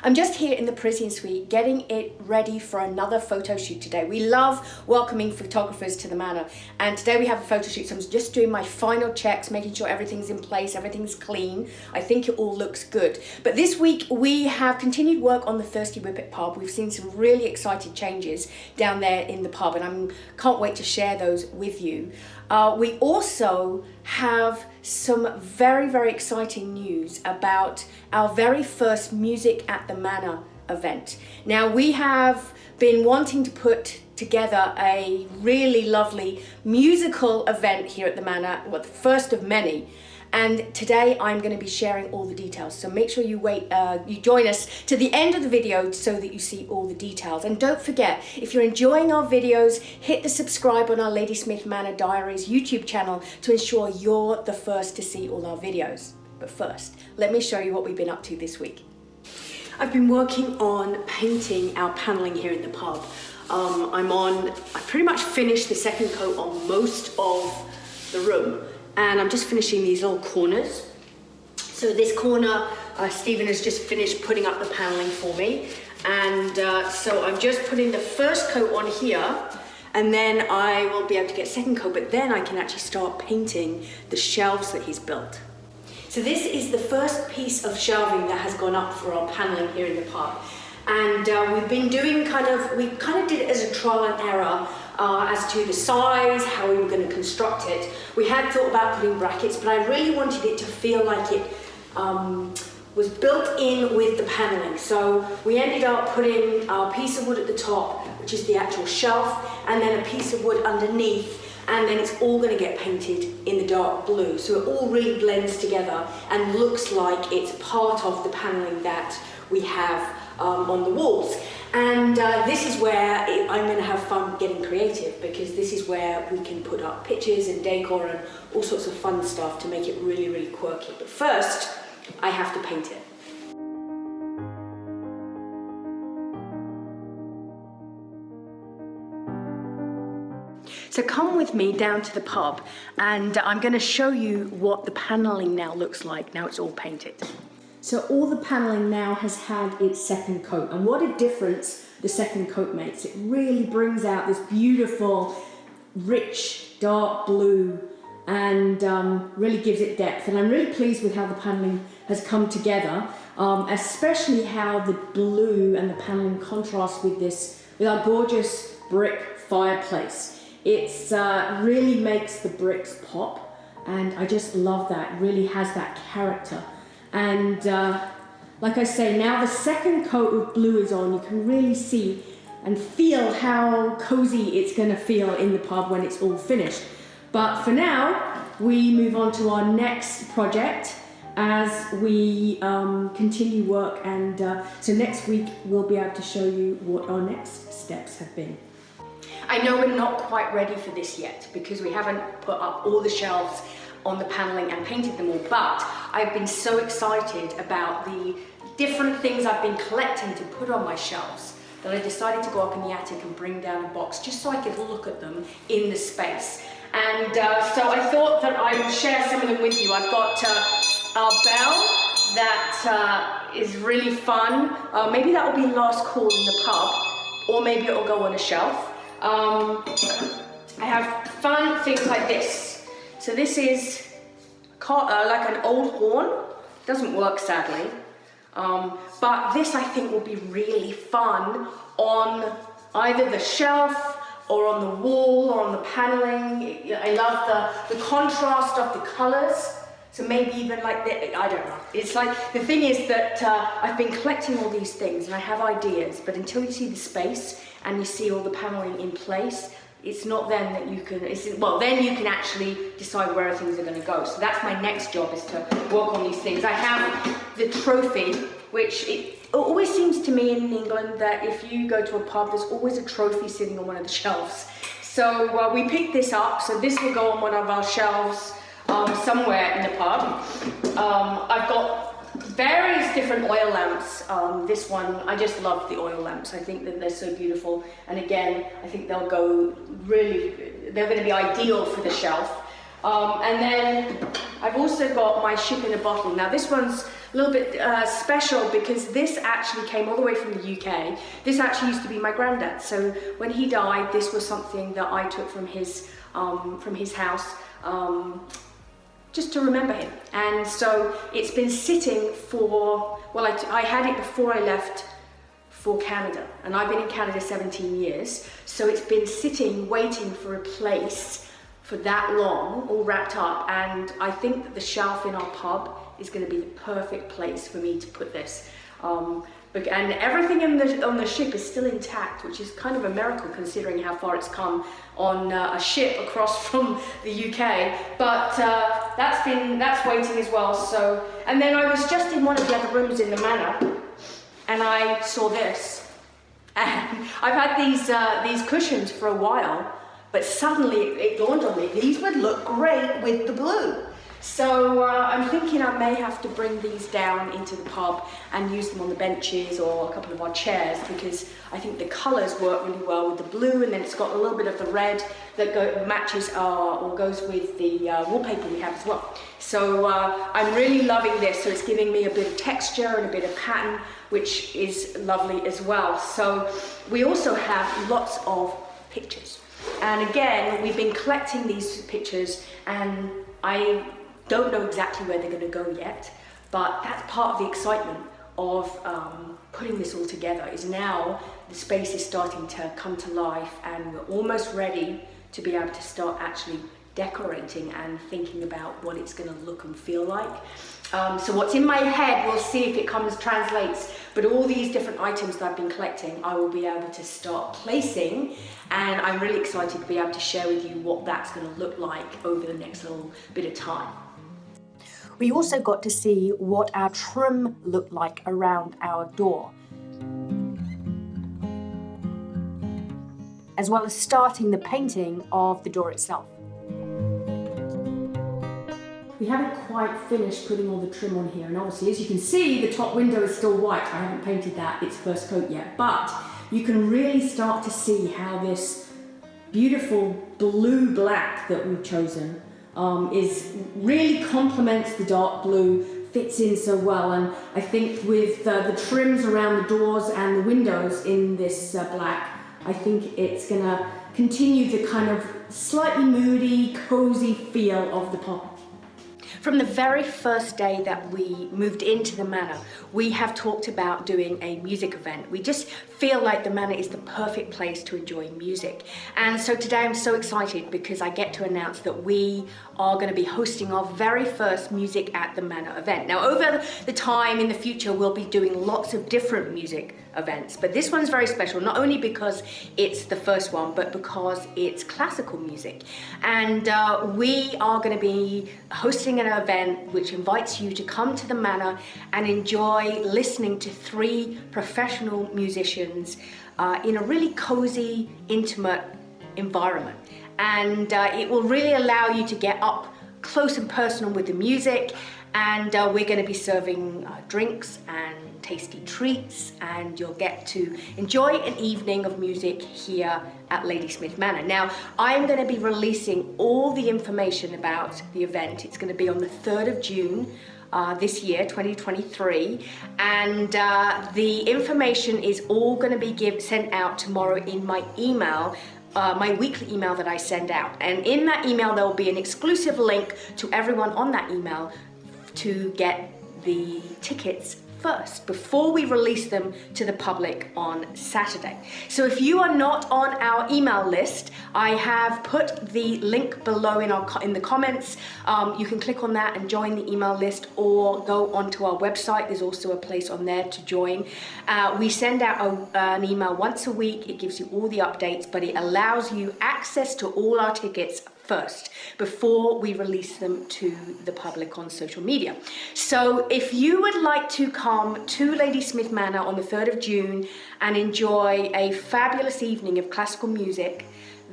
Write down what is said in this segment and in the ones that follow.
I'm just here in the Parisian suite getting it ready for another photo shoot today. We love welcoming photographers to the Manor, and today we have a photo shoot, so I'm just doing my final checks, making sure everything's in place, everything's clean. I think it all looks good. But this week we have continued work on the Thirsty Whippet Pub. We've seen some really exciting changes down there in the pub, and I can't wait to share those with you. We also have some very, very exciting news about our very first Music at the Manor event. Now, we have been wanting to put together a really lovely musical event here at the Manor, well, the first of many. And today I'm going to be sharing all the details. So make sure you you join us to the end of the video so that you see all the details. And don't forget, if you're enjoying our videos, hit the subscribe on our Ladysmith Manor Diaries YouTube channel to ensure you're the first to see all our videos. But first, let me show you what we've been up to this week. I've been working on painting our paneling here in the pub. I pretty much finished the second coat on most of the room. And I'm just finishing these little corners. So this corner, Stephen has just finished putting up the paneling for me. And so I'm just putting the first coat on here, and then I will be able to get second coat, but then I can actually start painting the shelves that he's built. So this is the first piece of shelving that has gone up for our paneling here in the pub. And we've been doing we kind of did it as a trial and error as to the size, how we were going to construct it. We had thought about putting brackets, but I really wanted it to feel like it was built in with the paneling. So we ended up putting a piece of wood at the top, which is the actual shelf, and then a piece of wood underneath, and then it's all going to get painted in the dark blue. So it all really blends together and looks like it's part of the paneling that we have on the walls. And this is where I'm going to have fun getting creative, because this is where we can put up pictures and decor and all sorts of fun stuff to make it really, really quirky. But first, I have to paint it. So come with me down to the pub, and I'm going to show you what the paneling now looks like. Now it's all painted. So all the paneling now has had its second coat, and what a difference the second coat makes. It really brings out this beautiful, rich, dark blue, and really gives it depth. And I'm really pleased with how the paneling has come together, especially how the blue and the paneling contrast with our gorgeous brick fireplace. It's really makes the bricks pop, and I just love that. It really has that character. And like I say, now the second coat of blue is on, you can really see and feel how cozy it's going to feel in the pub when it's all finished. But for now, we move on to our next project as we continue work, and so next week we'll be able to show you what our next steps have been. I know we're not quite ready for this yet, because we haven't put up all the shelves on the paneling and painted them all, but I've been so excited about the different things I've been collecting to put on my shelves that I decided to go up in the attic and bring down a box just so I could look at them in the space. And so I thought that I would share some of them with you. I've got our bell that is really fun. Maybe that will be last call in the pub, or maybe it will go on a shelf. I have fun things like this. So this is like an old horn. Doesn't work, sadly. But this, I think, will be really fun on either the shelf or on the wall or on the paneling. I love the contrast of the colors. So maybe even like I don't know. It's like, the thing is that I've been collecting all these things and I have ideas, but until you see the space and you see all the paneling in place, it's not then that you can, then you can actually decide where things are going to go. So that's my next job, is to work on these things. I have the trophy, which it always seems to me in England that if you go to a pub, there's always a trophy sitting on one of the shelves. So we picked this up, so this will go on one of our shelves somewhere in the pub. I've got various different oil lamps. This one, I just love the oil lamps. I think that they're so beautiful. And again, I think they're going to be ideal for the shelf. And then I've also got my ship in a bottle. Now this one's little bit special because this actually came all the way from the UK. This actually used to be my granddad. So when he died, this was something that I took from his house just to remember him. And so it's been sitting for, well, I had it before I left for Canada, and I've been in Canada 17 years. So it's been sitting, waiting for a place for that long, all wrapped up. And I think that the shelf in our pub is going to be the perfect place for me to put this. And everything on the ship is still intact, which is kind of a miracle considering how far it's come on a ship across from the UK. But that's waiting as well. So, and then I was just in one of the other rooms in the manor, and I saw this. And I've had these cushions for a while, but suddenly it dawned on me, these would look great with the blue. So I'm thinking I may have to bring these down into the pub and use them on the benches or a couple of our chairs, because I think the colours work really well with the blue, and then it's got a little bit of the red that matches or goes with the wallpaper we have as well. So I'm really loving this. So it's giving me a bit of texture and a bit of pattern, which is lovely as well. So we also have lots of pictures. And again, we've been collecting these pictures, and I don't know exactly where they're going to go yet, but that's part of the excitement of putting this all together. Is now the space is starting to come to life, and we're almost ready to be able to start actually decorating and thinking about what it's going to look and feel like. So what's in my head, we'll see if it translates, but all these different items that I've been collecting, I will be able to start placing, and I'm really excited to be able to share with you what that's going to look like over the next little bit of time. We also got to see what our trim looked like around our door, as well as starting the painting of the door itself. We haven't quite finished putting all the trim on here, and obviously as you can see the top window is still white. I haven't painted that, its first coat yet, but you can really start to see how this beautiful blue black that we've chosen is really complements the dark blue, fits in so well. And I think with the trims around the doors and the windows in this black, I think it's gonna continue the kind of slightly moody, cozy feel of the pub. From the very first day that we moved into the manor, we have talked about doing a music event. We just feel like the manor is the perfect place to enjoy music. And so today I'm so excited because I get to announce that we are going to be hosting our very first Music at the Manor event. Now, over the time in the future, we'll be doing lots of different music events, but this one's very special, not only because it's the first one, but because it's classical music. And we are going to be hosting an event which invites you to come to the manor and enjoy listening to 3 professional musicians in a really cozy, intimate environment. And it will really allow you to get up close and personal with the music, and we're going to be serving drinks and tasty treats, and you'll get to enjoy an evening of music here at Ladysmith Manor. Now, I'm going to be releasing all the information about the event. It's going to be on the 3rd of June this year, 2023, and the information is all going to be sent out tomorrow in my email, my weekly email that I send out. And in that email, there will be an exclusive link to everyone on that email to get the tickets first before we release them to the public on Saturday. So if you are not on our email list, I have put the link below in the comments. You can click on that and join the email list, or go onto our website. There's also a place on there to join. We send out an email once a week. It gives you all the updates, but it allows you access to all our tickets first before we release them to the public on social media. So if you would like to come to Ladysmith Manor on the 3rd of June and enjoy a fabulous evening of classical music,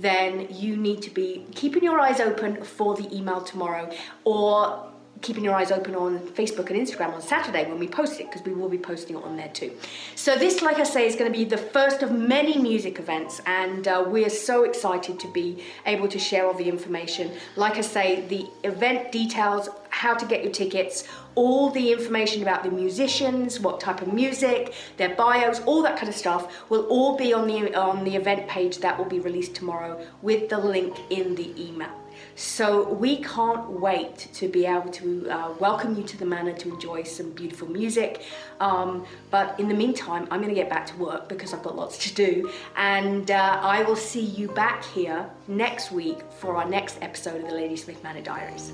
then you need to be keeping your eyes open for the email tomorrow, or keeping your eyes open on Facebook and Instagram on Saturday when we post it, because we will be posting it on there too. So this, like I say, is going to be the first of many music events, and we're so excited to be able to share all the information. Like I say, the event details, how to get your tickets, all the information about the musicians, what type of music, their bios, all that kind of stuff will all be on the event page that will be released tomorrow with the link in the email. So we can't wait to be able to welcome you to the Manor to enjoy some beautiful music. But in the meantime, I'm going to get back to work because I've got lots to do. And I will see you back here next week for our next episode of the Ladysmith Manor Diaries.